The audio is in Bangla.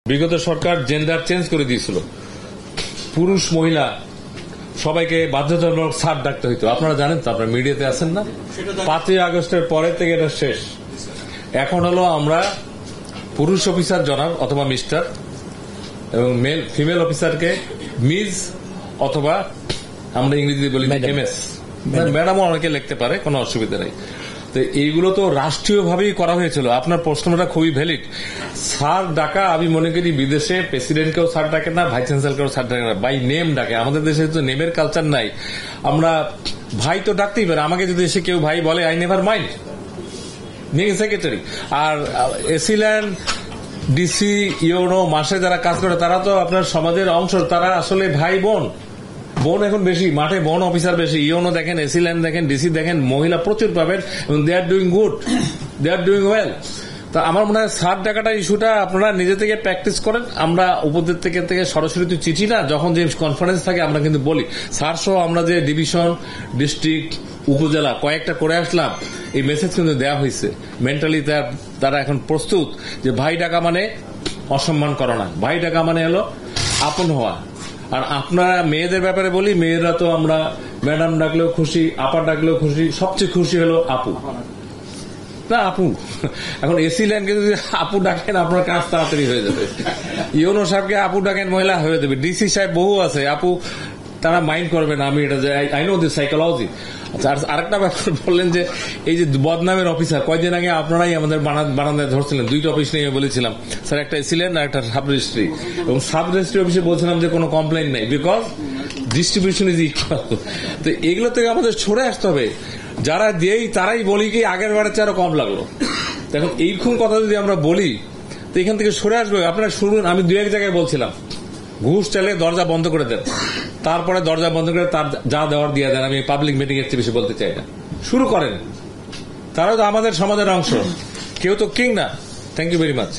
বিগত সরকার জেন্ডার চেঞ্জ করে দিয়েছিল, পুরুষ মহিলা সবাইকে বাধ্যতামূলক স্যার ডাকতে হইতো। আপনারা জানেন তো, আপনারা মিডিয়াতে আছেন না? 5ই আগস্টের পরের থেকে এটা শেষ। এখন হলো আমরা পুরুষ অফিসার জনাব অথবা মিস্টার, এবং ফিমেল অফিসারকে মিস অথবা আমরা ইংরেজিতে বলি এমএস, ম্যাডামও অনেকে লিখতে পারে, কোনো অসুবিধা নেই। তো এইগুলো তো রাষ্ট্রীয়ভাবেই করা হয়েছিল। আপনার প্রশ্নটা খুবই ভ্যালিড। স্যার ডাকা আমি মনে করি বিদেশে প্রেসিডেন্টকেও স্যার ডাকে না, ভাইস চ্যান্সেলরকেও স্যার ডাকে না, বাই নেম ডাকে। আমাদের দেশে তো নেমের কালচার নাই। আমরা ভাই তো ডাকতেই পারে, আমাকে যদি এসে কেউ ভাই বলে আই নেভার মাইন্ড, নিয়ে সেক্রেটারি। আর এসিল্যান্ড ডিসি ইউনো মাসে যারা কাজ করে তারা তো আপনার সমাজের অংশ, তারা আসলে ভাই বোন। বোন এখন বেশি, মাঠে বোন অফিসার বেশি। ইউনো দেখেন, এসিল্যান্ড দেখেন, ডিসি দেখেন, মহিলা প্রচুর পাবেন এবং they are doing good, they are doing well. তা আমার মনে হয় স্যার ডাকাটা ইস্যুটা আপনারা নিজে থেকে প্র্যাকটিস করেন। আমরা উপদের থেকে সরাসরি তো চিঠি না, যখন যে কনফারেন্স থাকে আমরা কিন্তু বলি স্যার সহ আমরা যে ডিভিশন, ডিস্ট্রিক্ট, উপজেলা কয়েকটা করে আসলাম, এই মেসেজ কিন্তু দেওয়া হয়েছে। মেন্টালি তারা এখন প্রস্তুত যে ভাই ডাকা মানে অসম্মান করা না, ভাই ডাকা মানে হলো আপন হওয়া। আর আপনারা মেয়েদের ব্যাপারে বলি, মেয়েরা তো আমরা ম্যাডাম ডাকলেও খুশি, আপা ডাকলেও খুশি, সবচেয়ে খুশি হলো আপু না আপু। এখন এসি ল্যান্ডকে যদি আপু ডাকেন আপনার কাজ তাড়াতাড়ি হয়ে যাবে। ইউনো সাহেবকে আপু ডাকেন, মহিলা হয়ে যাবে। ডিসি সাহেব বহু আছে আপু, তারা মাইন্ড করবে না। আমি এটা আই নো দিস সাইকোলজি। আচ্ছা, আরেকটা ব্যাপার বললেন যে এই যে বদনামের অফিসার, কয়েকদিন আগে আপনারাই আমাদের বারান্দায় ধরছিলেন, 2টা অফিস নিয়ে বলেছিলাম স্যার, একটা এসিল্যান্ড আর একটা সাব রেজিস্ট্রি, এবং সাব রেজিস্ট্রি অফিসে বলছিলাম যে কোনো কমপ্লেন নেই, বিকজ ডিস্ট্রিবিউশন ইজ ইকুয়াল। তো এগুলো থেকে আমাদের সরে আসতে হবে। যারা দিয়েই তারাই বলি কি আগের বারের চেয়ে আরো কম লাগলো। এখন এইরকম কথা যদি আমরা বলি তো এখান থেকে সরে আসবে। আপনারা শুনুন, আমি 2-1 জায়গায় বলছিলাম ঘুষ চাইলে দরজা বন্ধ করে দেন, তারপরে দরজা বন্ধ করে তার যা দেওয়ার দিয়ে দেন। আমি পাবলিক মিটিং এর চেয়ে বেশি বলতে চাই না। শুরু করেন, তারাও তো আমাদের সমাজের অংশ, কেউ তো কিং না। Thank you very much.